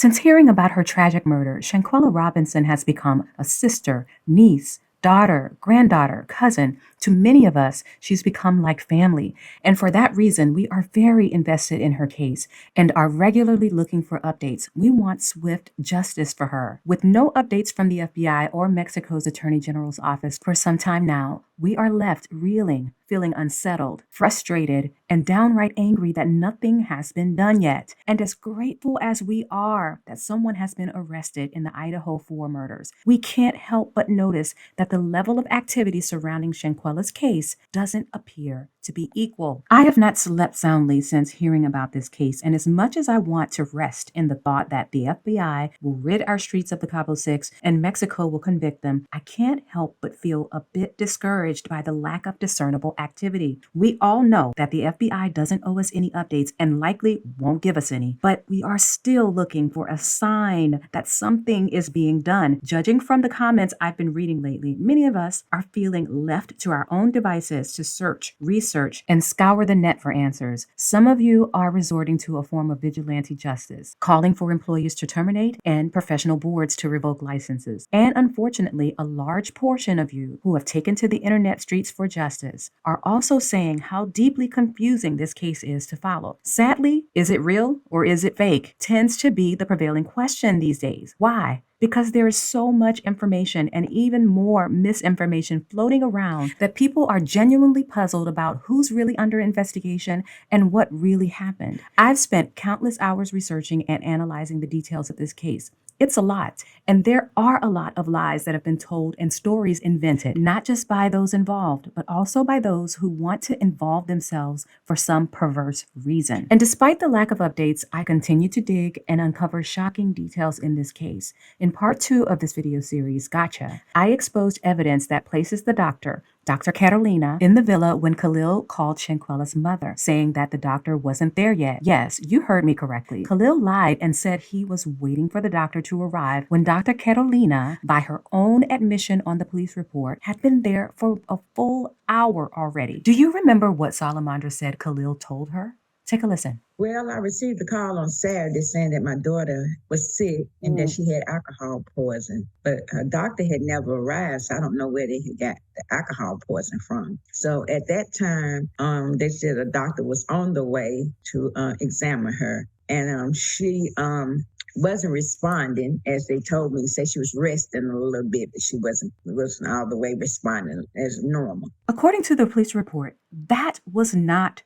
Since hearing about her tragic murder, Shanquella Robinson has become a sister, niece, daughter, granddaughter, cousin. To many of us, she's become like family. And for that reason, we are very invested in her case and are regularly looking for updates. We want swift justice for her. With no updates from the FBI or Mexico's Attorney General's office for some time now, we are left reeling, feeling unsettled, frustrated, and downright angry that nothing has been done yet. And as grateful as we are that someone has been arrested in the Idaho 4 murders, we can't help but notice that the level of activity surrounding Shanquella's case doesn't appear to be equal. I have not slept soundly since hearing about this case, and as much as I want to rest in the thought that the FBI will rid our streets of the Cabo Six and Mexico will convict them, I can't help but feel a bit discouraged by the lack of discernible activity. We all know that the FBI doesn't owe us any updates and likely won't give us any, but we are still looking for a sign that something is being done. Judging from the comments I've been reading lately, many of us are feeling left to our own devices to search, research, and scour the net for answers. Some of you are resorting to a form of vigilante justice, calling for employers to terminate and professional boards to revoke licenses. And unfortunately, a large portion of you who have taken to the internet streets for justice are also saying how deeply confusing this case is to follow. Sadly, is it real or is it fake? Tends to be the prevailing question these days. Why? Because there is so much information and even more misinformation floating around that people are genuinely puzzled about who's really under investigation and what really happened. I've spent countless hours researching and analyzing the details of this case. It's a lot, and there are a lot of lies that have been told and stories invented, not just by those involved, but also by those who want to involve themselves for some perverse reason. And despite the lack of updates, I continue to dig and uncover shocking details in this case. In part 2 of this video series, Gotcha, I exposed evidence that places the doctor, Dr. Catalina, in the villa when Khalil called Shanquella's mother, saying that the doctor wasn't there yet. Yes, you heard me correctly. Khalil lied and said he was waiting for the doctor to arrive when Dr. Catalina, by her own admission on the police report, had been there for a full hour already. Do you remember what Salamandra said Khalil told her? Take a listen. Well, I received a call on Saturday saying that my daughter was sick and that she had alcohol poison, but her doctor had never arrived, so I don't know where they had got the alcohol poison from. So at that time, they said a doctor was on the way to examine her, and she wasn't responding as they told me. Said she was resting a little bit, but she wasn't all the way responding as normal. According to the police report, that was not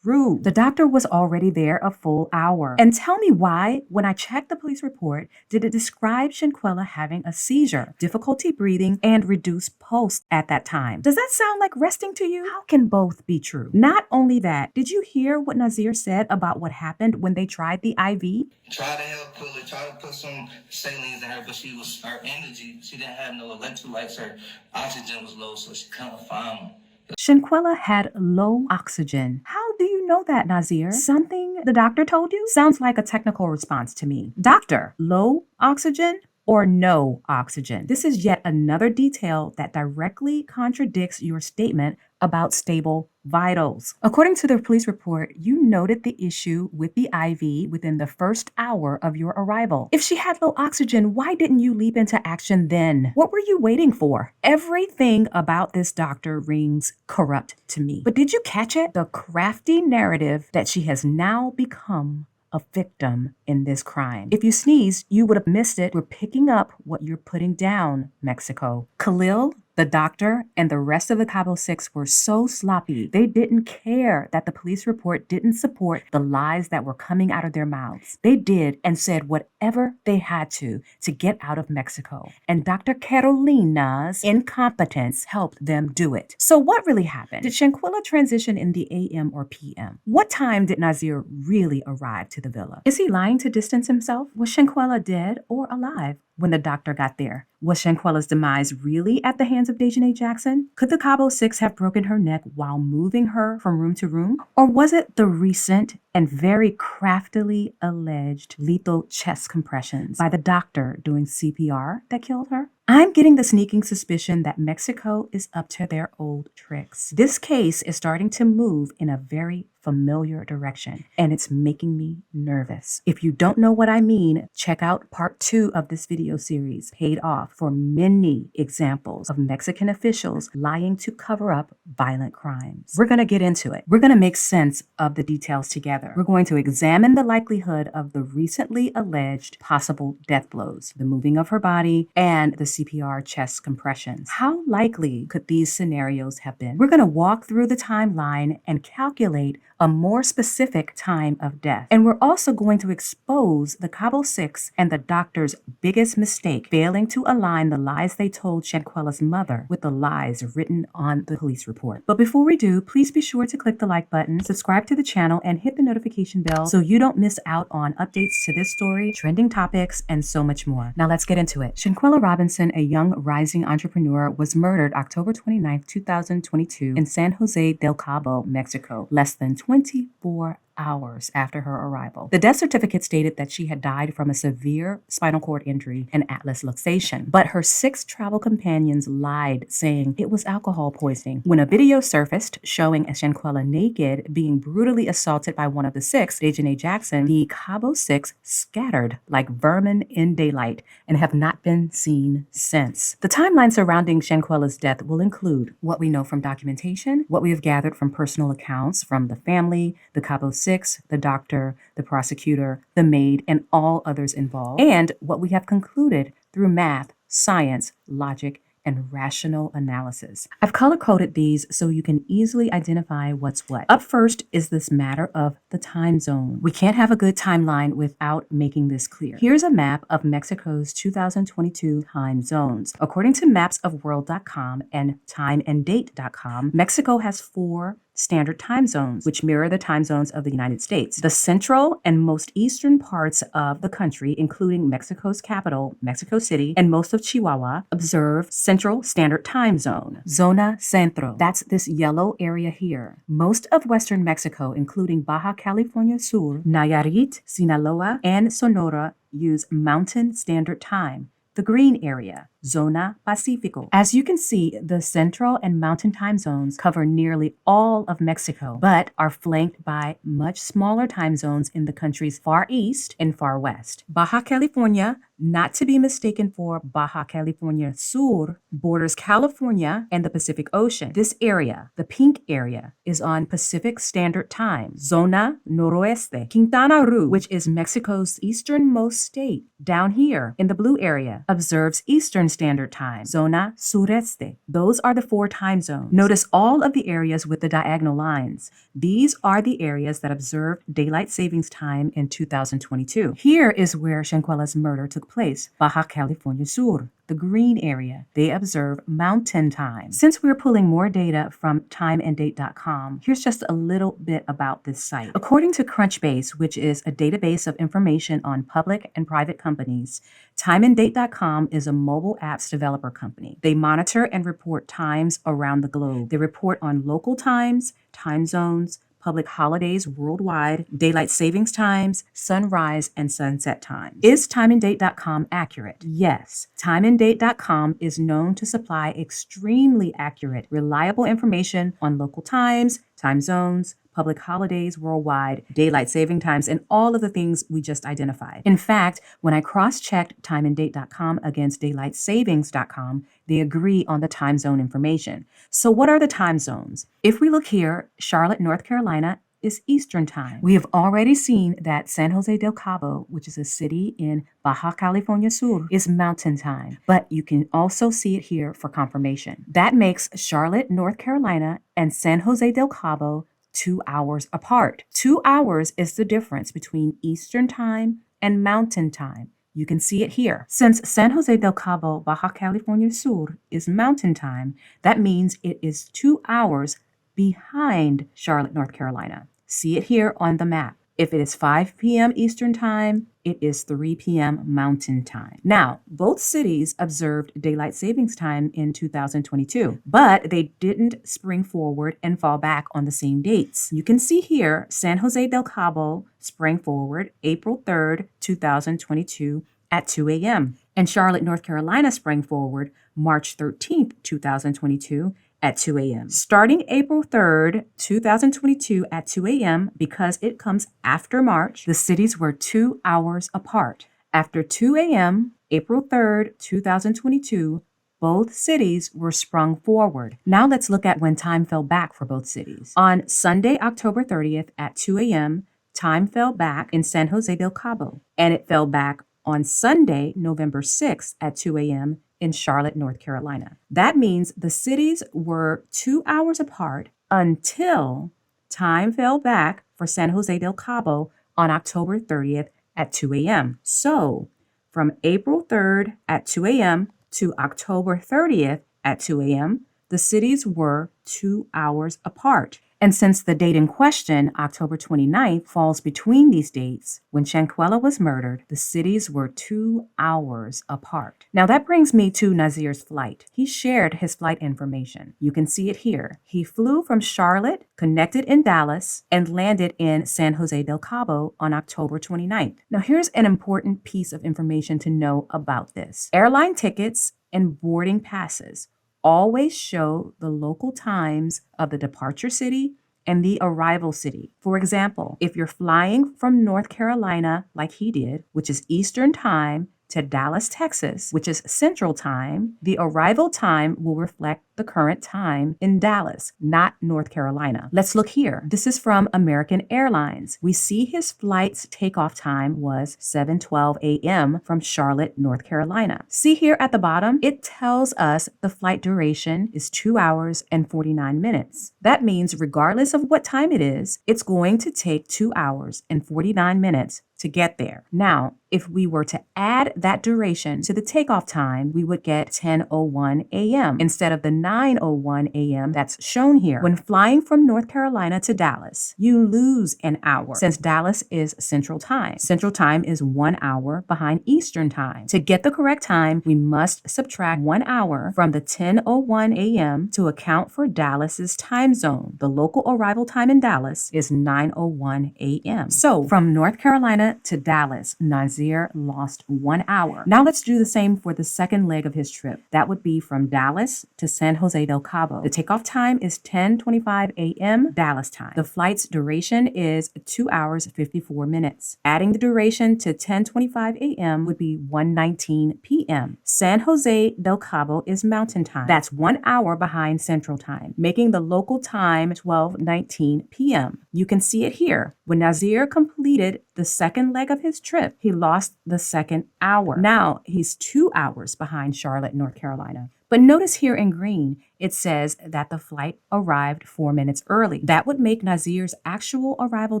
true. The doctor was already there a full hour. And tell me why, when I checked the police report, did it describe Shanquella having a seizure, difficulty breathing, and reduced pulse at that time? Does that sound like resting to you? How can both be true? Not only that, did you hear what Nazir said about what happened when they tried the IV? Try to help pull it, try to put some salines in her, but her energy, she didn't have no electrolytes, her oxygen was low, so she couldn't find them. Shanquella had low oxygen. How do you know that, Nazir? Something the doctor told you? Sounds like a technical response to me. Doctor, low oxygen or no oxygen? This is yet another detail that directly contradicts your statement about stable vitals. According to the police report, you noted the issue with the IV within the first hour of your arrival. If she had low oxygen, why didn't you leap into action then? What were you waiting for? Everything about this doctor rings corrupt to me. But did you catch it? The crafty narrative that she has now become a victim in this crime. If you sneezed, you would have missed it. We're picking up what you're putting down, Mexico. Khalil, the doctor, and the rest of the Cabo Six were so sloppy. They didn't care that the police report didn't support the lies that were coming out of their mouths. They did and said whatever they had to get out of Mexico. And Dr. Carolina's incompetence helped them do it. So what really happened? Did Shanquella transition in the AM or PM? What time did Nazir really arrive to the villa? Is he lying to distance himself? Was Shanquella dead or alive when the doctor got there? Was Shanquella's demise really at the hands of Dejanay Jackson? Could the Cabo Six have broken her neck while moving her from room to room? Or was it the recent and very craftily alleged lethal chest compressions by the doctor doing CPR that killed her. I'm getting the sneaking suspicion that Mexico is up to their old tricks. This case is starting to move in a very familiar direction, and it's making me nervous. If you don't know what I mean, check out part 2 of this video series, Paid Off, for many examples of Mexican officials lying to cover up violent crimes. We're going to get into it. We're going to make sense of the details together. We're going to examine the likelihood of the recently alleged possible death blows, the moving of her body, and the CPR chest compressions. How likely could these scenarios have been? We're going to walk through the timeline and calculate a more specific time of death. And we're also going to expose the Cabo Six and the doctor's biggest mistake, failing to align the lies they told Shanquella's mother with the lies written on the police report. But before we do, please be sure to click the like button, subscribe to the channel, and hit the notification bell so you don't miss out on updates to this story, trending topics, and so much more. Now let's get into it. Shanquella Robinson, a young rising entrepreneur, was murdered October 29, 2022 in San Jose del Cabo, Mexico, less than 24 hours after her arrival. The death certificate stated that she had died from a severe spinal cord injury and atlas luxation, but her 6 travel companions lied, saying it was alcohol poisoning. When a video surfaced showing Shanquella naked being brutally assaulted by one of the 6, Dejanay Jackson, the Cabo Six scattered like vermin in daylight and have not been seen since. The timeline surrounding Shanquella's death will include what we know from documentation, what we have gathered from personal accounts from the family, the Cabo Six, the doctor, the prosecutor, the maid, and all others involved, and what we have concluded through math, science, logic, and rational analysis. I've color-coded these so you can easily identify what's what. Up first is this matter of the time zone. We can't have a good timeline without making this clear. Here's a map of Mexico's 2022 time zones. According to mapsofworld.com and timeanddate.com, Mexico has 4 standard time zones, which mirror the time zones of the United States. The central and most eastern parts of the country, including Mexico's capital, Mexico City, and most of Chihuahua, observe Central Standard Time Zone, Zona Centro. That's this yellow area here. Most of western Mexico, including Baja California Sur, Nayarit, Sinaloa, and Sonora, use Mountain Standard Time. The green area, Zona Pacifico. As you can see, the central and mountain time zones cover nearly all of Mexico, but are flanked by much smaller time zones in the country's far east and far west. Baja California, not to be mistaken for Baja California Sur, borders California and the Pacific Ocean. This area, the pink area, is on Pacific Standard Time, Zona Noroeste. Quintana Roo, which is Mexico's easternmost state, down here in the blue area, observes Eastern Standard Time, Zona Sureste. Those are the 4 time zones. Notice all of the areas with the diagonal lines. These are the areas that observed daylight savings time in 2022. Here is where Shanquella's murder took place, Baja California Sur, the green area. They observe mountain time. Since we're pulling more data from timeanddate.com, here's just a little bit about this site. According to Crunchbase, which is a database of information on public and private companies, timeanddate.com is a mobile apps developer company. They monitor and report times around the globe. They report on local times, time zones, public holidays worldwide, daylight savings times, sunrise and sunset times. Is timeanddate.com accurate? Yes. Timeanddate.com is known to supply extremely accurate, reliable information on local times, time zones, public holidays worldwide, daylight saving times, and all of the things we just identified. In fact, when I cross-checked timeanddate.com against daylightsavings.com, they agree on the time zone information. So what are the time zones? If we look here, Charlotte, North Carolina is Eastern Time. We have already seen that San Jose del Cabo, which is a city in Baja California Sur, is Mountain Time, but you can also see it here for confirmation. That makes Charlotte, North Carolina and San Jose del Cabo 2 hours apart. 2 hours is the difference between Eastern Time and Mountain Time. You can see it here. Since San Jose del Cabo, Baja California Sur is Mountain Time, that means it is 2 hours behind Charlotte, North Carolina. See it here on the map. If it is 5 p.m. Eastern Time, it is 3 p.m. Mountain Time. Now, both cities observed daylight savings time in 2022, but they didn't spring forward and fall back on the same dates. You can see here, San Jose del Cabo sprang forward April 3rd, 2022 at 2 a.m., and Charlotte, North Carolina sprang forward March 13th, 2022 at 2 a.m. Starting April 3rd, 2022 at 2 a.m., because it comes after March, the cities were 2 hours apart. After 2 a.m., April 3rd, 2022, both cities were sprung forward. Now let's look at when time fell back for both cities. On Sunday, October 30th at 2 a.m., time fell back in San Jose del Cabo, and it fell back on Sunday, November 6th at 2 a.m. in Charlotte, North Carolina. That means the cities were 2 hours apart until time fell back for San Jose del Cabo on October 30th at 2 a.m. So from April 3rd at 2 a.m. to October 30th at 2 a.m., the cities were 2 hours apart. And since the date in question, October 29th, falls between these dates, when Shanquella was murdered, the cities were 2 hours apart. Now that brings me to Nazir's flight. He shared his flight information. You can see it here. He flew from Charlotte, connected in Dallas, and landed in San Jose del Cabo on October 29th. Now here's an important piece of information to know about this. Airline tickets and boarding passes always show the local times of the departure city and the arrival city. For example, if you're flying from North Carolina, like he did, which is Eastern Time, to Dallas, Texas, which is Central Time, the arrival time will reflect the current time in Dallas, not North Carolina. Let's look here. This is from American Airlines. We see his flight's takeoff time was 7:12 a.m. from Charlotte, North Carolina. See here at the bottom, it tells us the flight duration is 2 hours and 49 minutes. That means regardless of what time it is, it's going to take 2 hours and 49 minutes to get there. Now, if we were to add that duration to the takeoff time, we would get 10:01 a.m. instead of the 9:01 a.m. that's shown here. When flying from North Carolina to Dallas, you lose an hour since Dallas is Central Time. Central Time is 1 hour behind Eastern Time. To get the correct time, we must subtract 1 hour from the 10:01 a.m. to account for Dallas's time zone. The local arrival time in Dallas is 9:01 a.m. So from North Carolina to Dallas, Nazir lost 1 hour. Now let's do the same for the second leg of his trip. That would be from Dallas to San Jose del Cabo. The takeoff time is 10:25 a.m. Dallas time. The flight's duration is 2 hours 54 minutes. Adding the duration to 10:25 a.m. would be 1:19 p.m. San Jose del Cabo is Mountain Time. That's 1 hour behind Central Time, making the local time 12:19 p.m. You can see it here. When Nazir completed the second leg of his trip, he lost the second hour. Now he's 2 hours behind Charlotte, North Carolina. But notice here in green, it says that the flight arrived 4 minutes early. That would make Nazir's actual arrival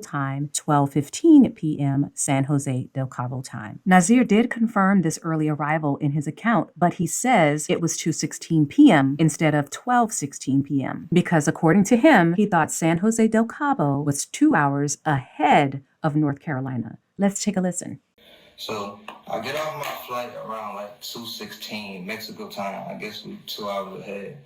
time 12:15 p.m. San Jose del Cabo time. Nazir did confirm this early arrival in his account, but he says it was 2:16 p.m. instead of 12:16 p.m. because according to him, he thought San Jose del Cabo was 2 hours ahead of North Carolina. Let's take a listen. So I get off my flight around like 2:16 Mexico time. I guess we're 2 hours ahead.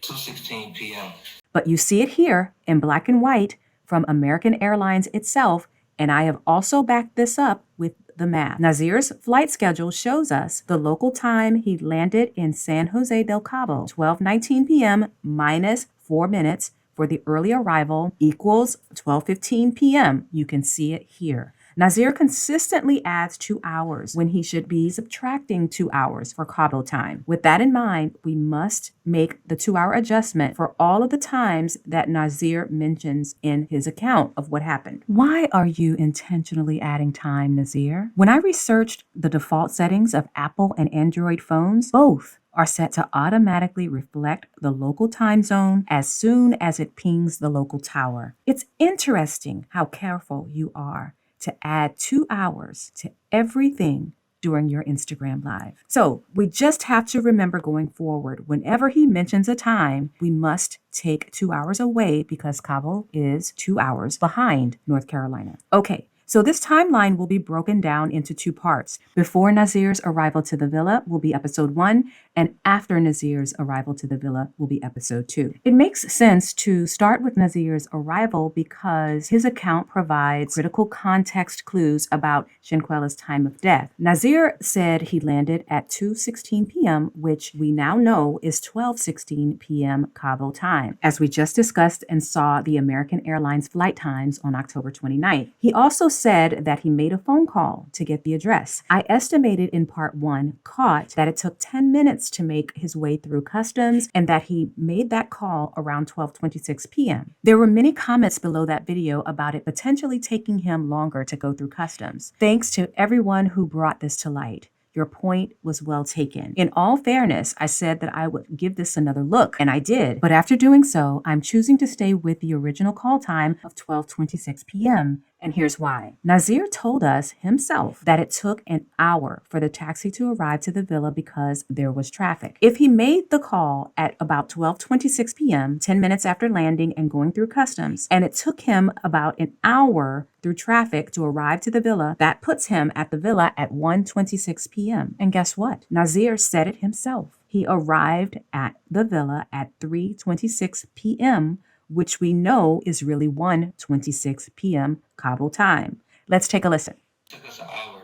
2:16 p.m. But you see it here in black and white from American Airlines itself, and I have also backed this up with the math. Nazir's flight schedule shows us the local time he landed in San Jose del Cabo, 12:19 p.m. minus 4 minutes for the early arrival equals 12:15 p.m. You can see it here. Nazir consistently adds 2 hours when he should be subtracting 2 hours for Cabo time. With that in mind, we must make the 2-hour adjustment for all of the times that Nazir mentions in his account of what happened. Why are you intentionally adding time, Nazir? When I researched the default settings of Apple and Android phones, both are set to automatically reflect the local time zone as soon as it pings the local tower. It's interesting how careful you are to add 2 hours to everything during your Instagram live. So we just have to remember going forward, whenever he mentions a time, we must take 2 hours away because Cabo is 2 hours behind North Carolina. Okay, So this timeline will be broken down into two parts. Before Nazir's arrival to the villa will be episode 1, and after Nazir's arrival to the villa will be episode 2. It makes sense to start with Nazir's arrival because his account provides critical context clues about Shanquella's time of death. Nazir said he landed at 2:16 p.m., which we now know is 12:16 p.m. Cabo time, as we just discussed and saw the American Airlines flight times on October 29th. He also said that he made a phone call to get the address. I estimated in part 1 caught that it took 10 minutes to make his way through customs and that he made that call around 12:26 p.m. There were many comments below that video about it potentially taking him longer to go through customs. Thanks to everyone who brought this to light. Your point was well taken. In all fairness, I said that I would give this another look, and I did. But after doing so, I'm choosing to stay with the original call time of 12:26 p.m., and here's why. Nazir told us himself that it took an hour for the taxi to arrive to the villa because there was traffic. If he made the call at about 12:26 p.m., 10 minutes after landing and going through customs, and it took him about an hour through traffic to arrive to the villa, that puts him at the villa at 1:26 p.m. And guess what? Nazir said it himself. He arrived at the villa at 3:26 p.m., which we know is really 1:26 p.m. Cabo time. Let's take a listen. It took us an hour.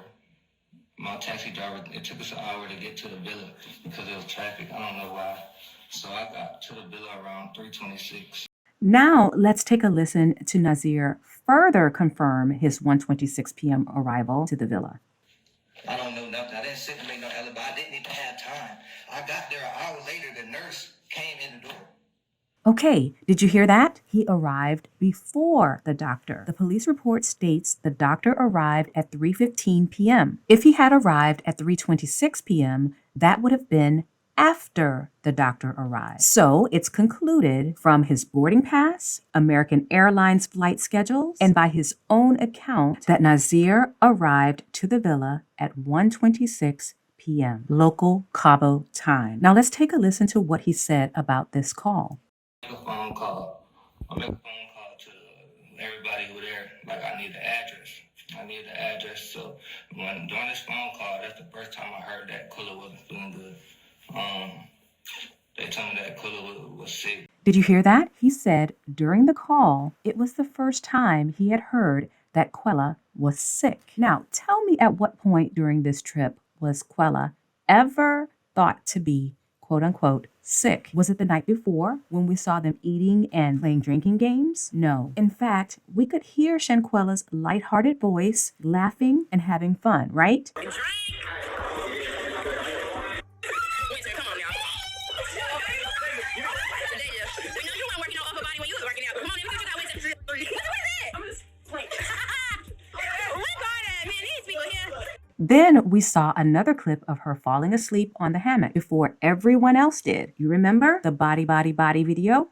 My taxi driver, it took us an hour to get to the villa because there was traffic. I don't know why. So I got to the villa around 3:26. Now let's take a listen to Nazir further confirm his 1:26 p.m. arrival to the villa. I don't know nothing. I didn't sit and make no alibi. I didn't even have time. I got there an hour later. The nurse came in the door. Okay, did you hear that? He arrived before the doctor. The police report states the doctor arrived at 3:15 p.m. If he had arrived at 3:26 p.m., that would have been after the doctor arrived. So it's concluded from his boarding pass, American Airlines flight schedules, and by his own account that Nazir arrived to the villa at 1:26 p.m. local Cabo time. Now let's take a listen to what he said about this call. I make a phone call to everybody who there. Like, I need the address. So during this phone call, that's the first time I heard that Quilla wasn't feeling good. They told me that Quilla was sick. Did you hear that? He said during the call, it was the first time he had heard that Quilla was sick. Now, tell me at what point during this trip was Quilla ever thought to be, quote unquote, sick? Was it the night before when we saw them eating and playing drinking games? No. In fact, we could hear Shanquella's lighthearted voice, laughing and having fun, right? Then we saw another clip of her falling asleep on the hammock before everyone else did. You remember the body video?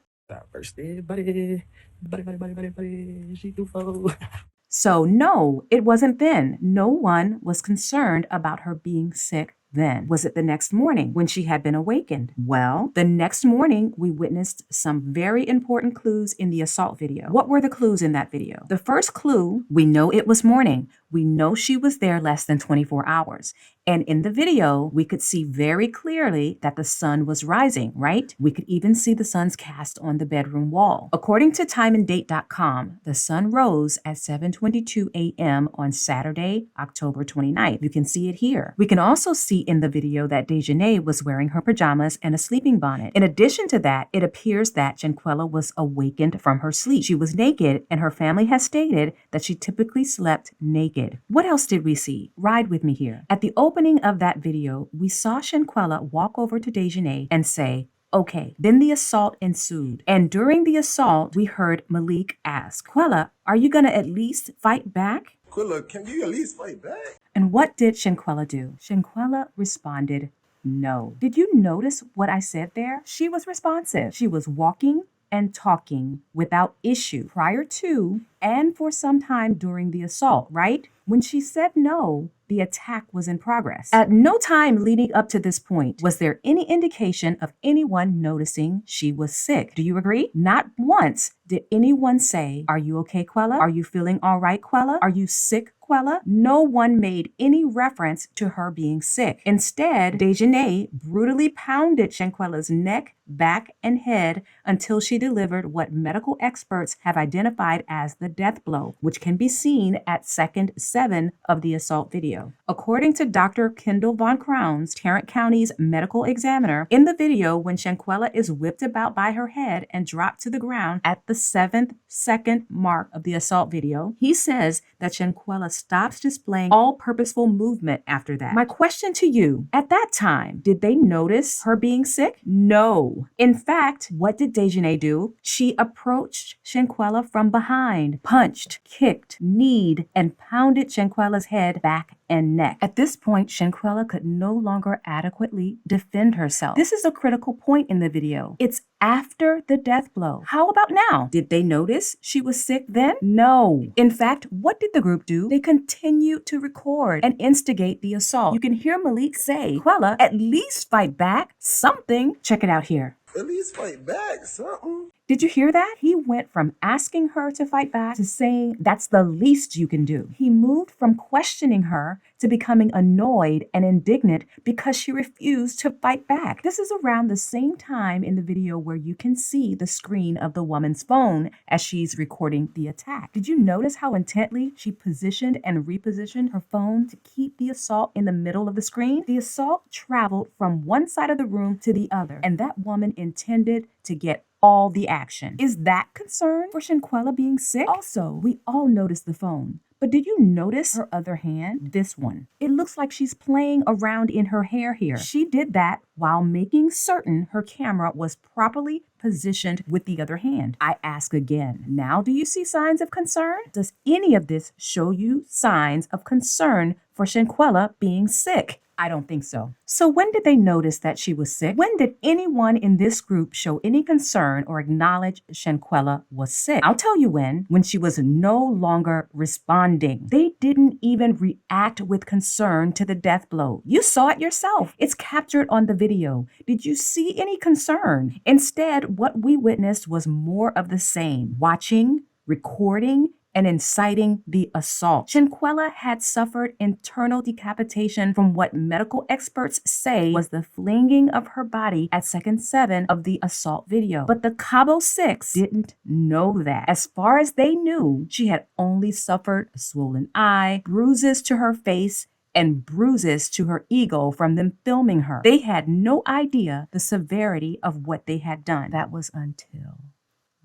So no, it wasn't then. No one was concerned about her being sick then. Was it the next morning when she had been awakened? Well, the next morning we witnessed some very important clues in the assault video. What were the clues in that video? The first clue, we know it was morning. We know she was there less than 24 hours. And in the video, we could see very clearly that the sun was rising, right? We could even see the sun's cast on the bedroom wall. According to timeanddate.com, the sun rose at 7:22 a.m. on Saturday, October 29th. You can see it here. We can also see in the video that Dejanay was wearing her pajamas and a sleeping bonnet. In addition to that, it appears that Shanquella was awakened from her sleep. She was naked, and her family has stated that she typically slept naked. What else did we see? Ride with me here. At the opening of that video, we saw Shanquella walk over to Dejanay and say, okay, then the assault ensued. And during the assault, we heard Malik ask, Quella, are you going to at least fight back? Quilla, can you at least fight back? And what did Shanquella do? Shanquella responded, no. Did you notice what I said there? She was responsive. She was walking and talking without issue prior to and for some time during the assault, right? When she said no, the attack was in progress. At no time leading up to this point was there any indication of anyone noticing she was sick. Do you agree? Not once did anyone say, "Are you okay, Quella? Are you feeling all right, Quella? Are you sick, Quella?" No one made any reference to her being sick. Instead, Dejanay brutally pounded Shanquella's neck, back, and head until she delivered what medical experts have identified as the death blow, which can be seen at second 7 of the assault video. According to Dr. Kendall Von Crowns, Tarrant County's medical examiner, in the video when Shanquella is whipped about by her head and dropped to the ground at the 7th second mark of the assault video, he says that Shanquella stops displaying all purposeful movement after that. My question to you, at that time, did they notice her being sick? No. In fact, what did Dejanay do? She approached Shanquella from behind, punched, kicked, kneed, and pounded Shanquella's head, back, and neck. At this point, Shanquella could no longer adequately defend herself. This is a critical point in the video. It's after the death blow. How about now? Did they notice she was sick then? No. In fact, what did the group do? They continued to record and instigate the assault. You can hear Malik say, "Quella, at least fight back. Something." Check it out here. At least fight back, something. Did you hear that? He went from asking her to fight back to saying that's the least you can do. He moved from questioning her to becoming annoyed and indignant because she refused to fight back. This is around the same time in the video where you can see the screen of the woman's phone as she's recording the attack. Did you notice how intently she positioned and repositioned her phone to keep the assault in the middle of the screen? The assault traveled from one side of the room to the other, and that woman intended to get all the action. Is that concern for Shanquella being sick? Also, we all noticed the phone. But did you notice her other hand? This one. It looks like she's playing around in her hair here. She did that while making certain her camera was properly positioned with the other hand. I ask again, now do you see signs of concern? Does any of this show you signs of concern for Shanquella being sick? I don't think so. So when did they notice that she was sick? When did anyone in this group show any concern or acknowledge Shanquella was sick? I'll tell you when she was no longer responding. They didn't even react with concern to the death blow. You saw it yourself. It's captured on the video. Did you see any concern? Instead, what we witnessed was more of the same. Watching, recording, and inciting the assault. Shanquella had suffered internal decapitation from what medical experts say was the flinging of her body at second 7 of the assault video. But the Cabo 6 didn't know that. As far as they knew, she had only suffered a swollen eye, bruises to her face, and bruises to her ego from them filming her. They had no idea the severity of what they had done. That was until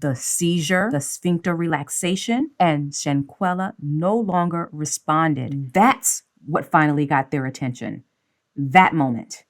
the seizure, the sphincter relaxation, and Shanquella no longer responded. That's what finally got their attention. That moment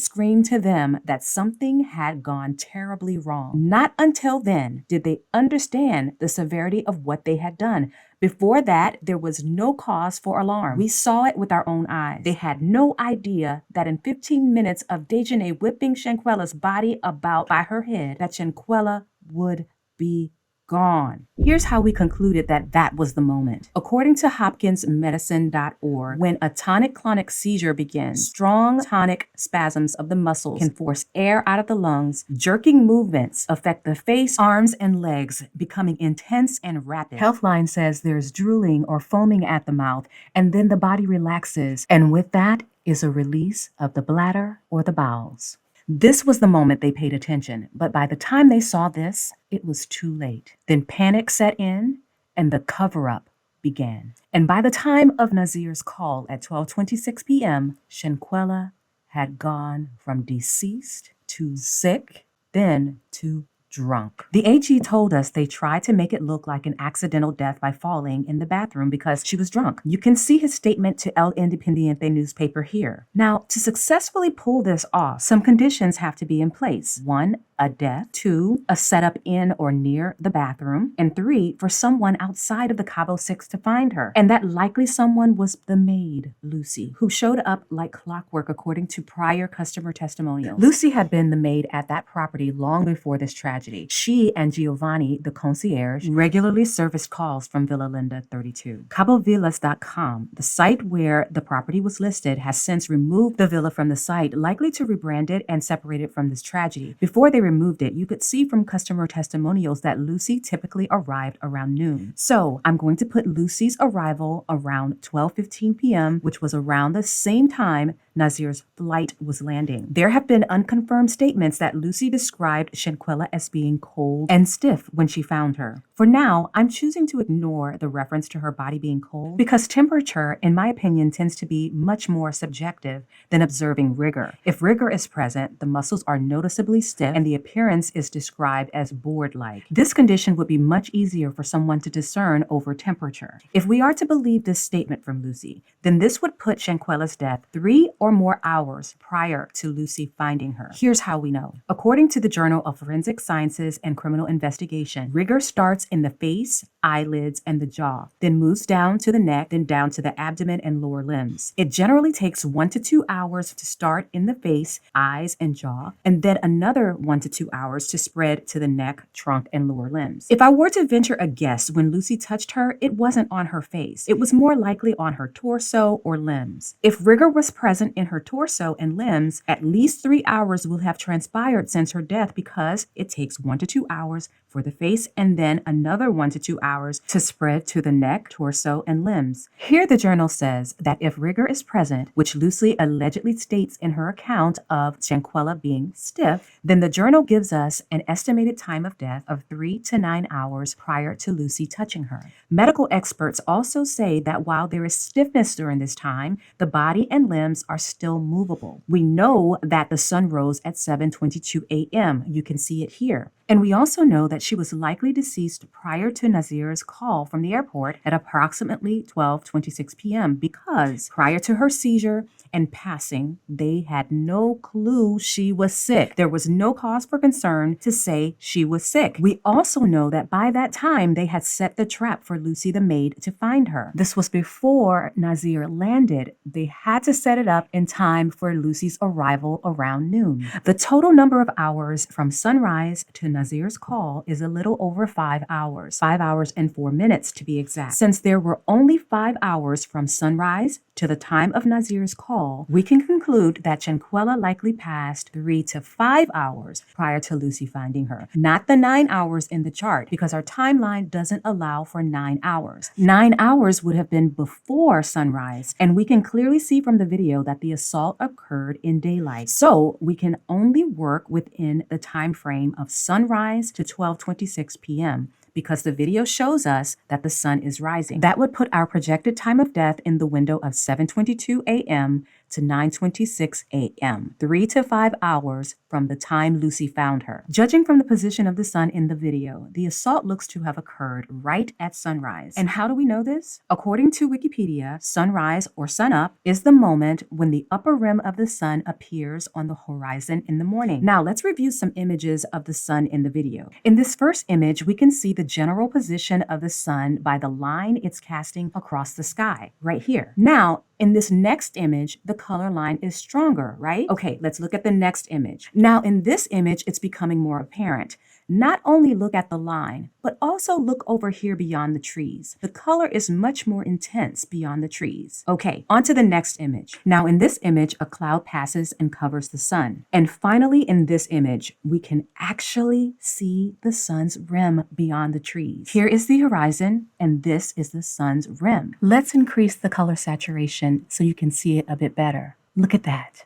screamed to them that something had gone terribly wrong. Not until then did they understand the severity of what they had done. Before that, there was no cause for alarm. We saw it with our own eyes. They had no idea that in 15 minutes of Dejanay whipping Shanquella's body about by her head, that Shanquella would be gone. Here's how we concluded that that was the moment. According to hopkinsmedicine.org, when a tonic-clonic seizure begins, strong tonic spasms of the muscles can force air out of the lungs. Jerking movements affect the face, arms, and legs, becoming intense and rapid. Healthline says there's drooling or foaming at the mouth, and then the body relaxes, and with that is a release of the bladder or the bowels. This was the moment they paid attention, but by the time they saw this, it was too late. Then panic set in, and the cover-up began. And by the time of Nazir's call at 12:26 p.m., Shanquella had gone from deceased to sick, then to drunk. The AG told us they tried to make it look like an accidental death by falling in the bathroom because she was drunk. You can see his statement to El Independiente Newspaper here. Now, to successfully pull this off, some conditions have to be in place. 1, a death, 2, a setup in or near the bathroom, and 3, for someone outside of the Cabo 6 to find her. And that likely someone was the maid, Lucy, who showed up like clockwork according to prior customer testimonials. Lucy had been the maid at that property long before this tragedy. She and Giovanni, the concierge, regularly serviced calls from Villa Linda 32. CaboVillas.com, the site where the property was listed, has since removed the villa from the site, likely to rebrand it and separate it from this tragedy. Before they removed it, you could see from customer testimonials that Lucy typically arrived around noon. So I'm going to put Lucy's arrival around 12:15 p.m., which was around the same time Nazir's flight was landing. There have been unconfirmed statements that Lucy described Shanquella as being cold and stiff when she found her. For now, I'm choosing to ignore the reference to her body being cold because temperature, in my opinion, tends to be much more subjective than observing rigor. If rigor is present, the muscles are noticeably stiff and the appearance is described as board-like. This condition would be much easier for someone to discern over temperature. If we are to believe this statement from Lucy, then this would put Shanquella's death 3 or more hours prior to Lucy finding her. Here's how we know. According to the Journal of Forensic Sciences and Criminal Investigation, rigor starts in the face, eyelids, and the jaw, then moves down to the neck, then down to the abdomen and lower limbs. It generally takes 1 to 2 hours to start in the face, eyes, and jaw, and then another 1 to 2 hours to spread to the neck, trunk, and lower limbs. If I were to venture a guess, when Lucy touched her, it wasn't on her face. It was more likely on her torso or limbs. If rigor was present in her torso and limbs, at least 3 hours will have transpired since her death because it takes 1 to 2 hours for the face and then another 1 to 2 hours to spread to the neck, torso, and limbs. Here the journal says that if rigor is present, which Lucy allegedly states in her account of Shanquella being stiff, then the journal gives us an estimated time of death of 3 to 9 hours prior to Lucy touching her. Medical experts also say that while there is stiffness during this time, the body and limbs are still movable. We know that the sun rose at 7:22 a.m. You can see it here. And we also know that she was likely deceased prior to Nazir's call from the airport at approximately 12:26 p.m. because prior to her seizure and passing, they had no clue she was sick. There was no cause for concern to say she was sick. We also know that by that time, they had set the trap for Lucy the maid to find her. This was before Nazir landed. They had to set it up in time for Lucy's arrival around noon. The total number of hours from sunrise to Nazir's call is a little over 5 hours, 5 hours and 4 minutes to be exact. Since there were only 5 hours from sunrise to the time of Nazir's call, we can conclude that Shanquella likely passed 3 to 5 hours prior to Lucy finding her, not the 9 hours in the chart, because our timeline doesn't allow for 9 hours. 9 hours would have been before sunrise, and we can clearly see from the video that the assault occurred in daylight. So we can only work within the time frame of sunrise to 12:26 p.m. because the video shows us that the sun is rising. That would put our projected time of death in the window of 7:22 a.m. to 9:26 a.m., 3 to 5 hours from the time Lucy found her. Judging from the position of the sun in the video, the assault looks to have occurred right at sunrise. And how do we know this? According to Wikipedia, sunrise or sunup is the moment when the upper rim of the sun appears on the horizon in the morning. Now let's review some images of the sun in the video. In this first image, we can see the general position of the sun by the line it's casting across the sky, right here. Now, in this next image, the color line is stronger, right? Okay, let's look at the next image. Now, in this image, it's becoming more apparent. Not only look at the line, but also look over here beyond the trees. The color is much more intense beyond the trees. Okay, on to the next image. Now, in this image, a cloud passes and covers the sun. And finally, in this image, we can actually see the sun's rim beyond the trees. Here is the horizon, and this is the sun's rim. Let's increase the color saturation so you can see it a bit better. Look at that.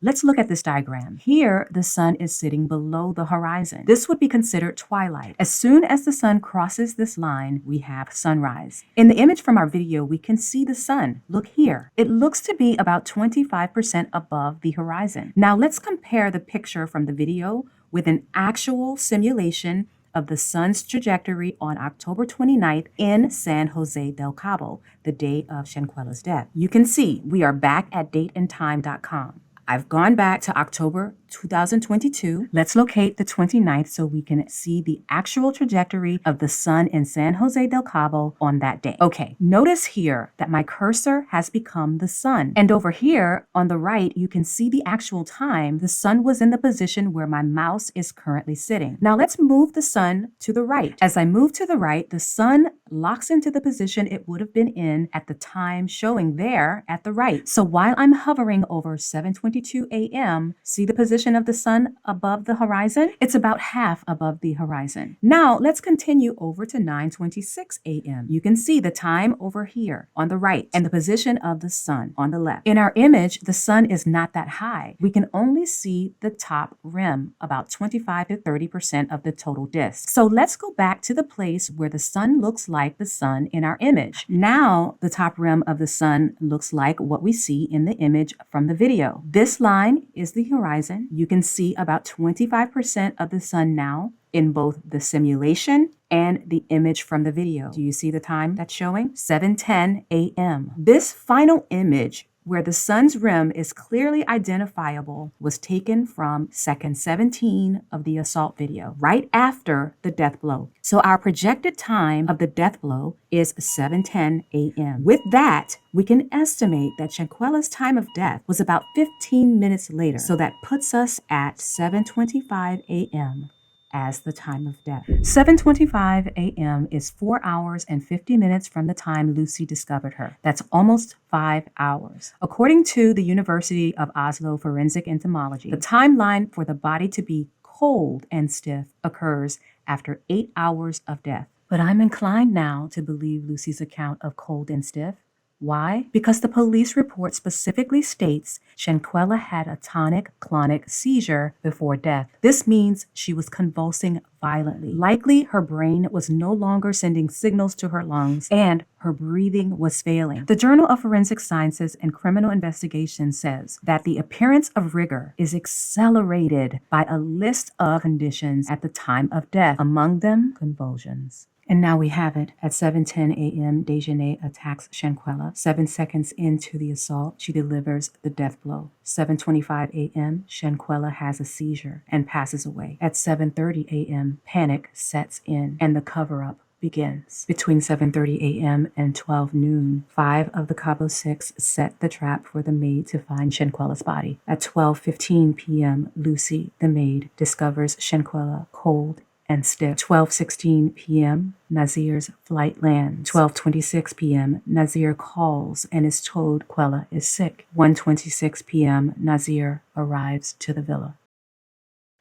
Let's look at this diagram. Here, the sun is sitting below the horizon. This would be considered twilight. As soon as the sun crosses this line, we have sunrise. In the image from our video, we can see the sun. Look here. It looks to be about 25% above the horizon. Now let's compare the picture from the video with an actual simulation of the sun's trajectory on October 29th in San Jose del Cabo, the day of Shanquella's death. You can see we are back at dateandtime.com. I've gone back to October 2022. Let's locate the 29th so we can see the actual trajectory of the sun in San Jose del Cabo on that day. Okay, notice here that my cursor has become the sun. And over here on the right, you can see the actual time the sun was in the position where my mouse is currently sitting. Now let's move the sun to the right. As I move to the right, the sun locks into the position it would have been in at the time showing there at the right. So while I'm hovering over 7:22 a.m., see the position of the sun above the horizon? It's about half above the horizon. Now let's continue over to 9:26 a.m. You can see the time over here on the right and the position of the sun on the left. In our image, the sun is not that high. We can only see the top rim, about 25 to 30% of the total disk. So let's go back to the place where the sun looks like the sun in our image. Now the top rim of the sun looks like what we see in the image from the video. This line is the horizon. You can see about 25% of the sun now in both the simulation and the image from the video. Do you see the time that's showing? 7:10 a.m. This final image where the sun's rim is clearly identifiable was taken from second 17 of the assault video, right after the death blow. So our projected time of the death blow is 7:10 a.m. With that, we can estimate that Shanquella's time of death was about 15 minutes later. So that puts us at 7:25 a.m. as the time of death. 7:25 a.m. is 4 hours and 50 minutes from the time Lucy discovered her. That's almost 5 hours. According to the University of Oslo Forensic Entomology, the timeline for the body to be cold and stiff occurs after 8 hours of death. But I'm inclined now to believe Lucy's account of cold and stiff. Why? Because the police report specifically states Shanquella had a tonic-clonic seizure before death. This means she was convulsing violently. Likely, her brain was no longer sending signals to her lungs and her breathing was failing. The Journal of Forensic Sciences and Criminal Investigation says that the appearance of rigor is accelerated by a list of conditions at the time of death, among them convulsions. And now we have it. At 7:10 a.m., Dejanay attacks Shanquella. 7 seconds into the assault, she delivers the death blow. 7:25 a.m., Shanquella has a seizure and passes away. At 7:30 a.m., panic sets in and the cover-up begins. Between 7:30 a.m. and 12 noon, 5 of the Cabo 6 set the trap for the maid to find Shanquella's body. At 12:15 p.m., Lucy, the maid, discovers Shanquella cold and stiff. 12:16 p.m., Nazir's flight lands. 12:26 p.m., Nazir calls and is told Quella is sick. 1:26 p.m., Nazir arrives to the villa.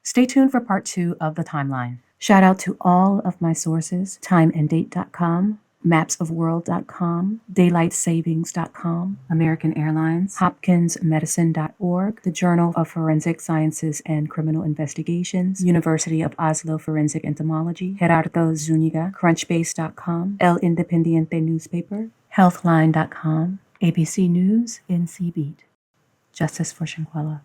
Stay tuned for part 2 of the timeline. Shout out to all of my sources, timeanddate.com, mapsofworld.com, daylightsavings.com, American Airlines, hopkinsmedicine.org, the Journal of Forensic Sciences and Criminal Investigations, University of Oslo Forensic Entomology, Gerardo Zúñiga, crunchbase.com, El Independiente Newspaper, healthline.com, ABC News, NC Beat. Justice for Shanquella.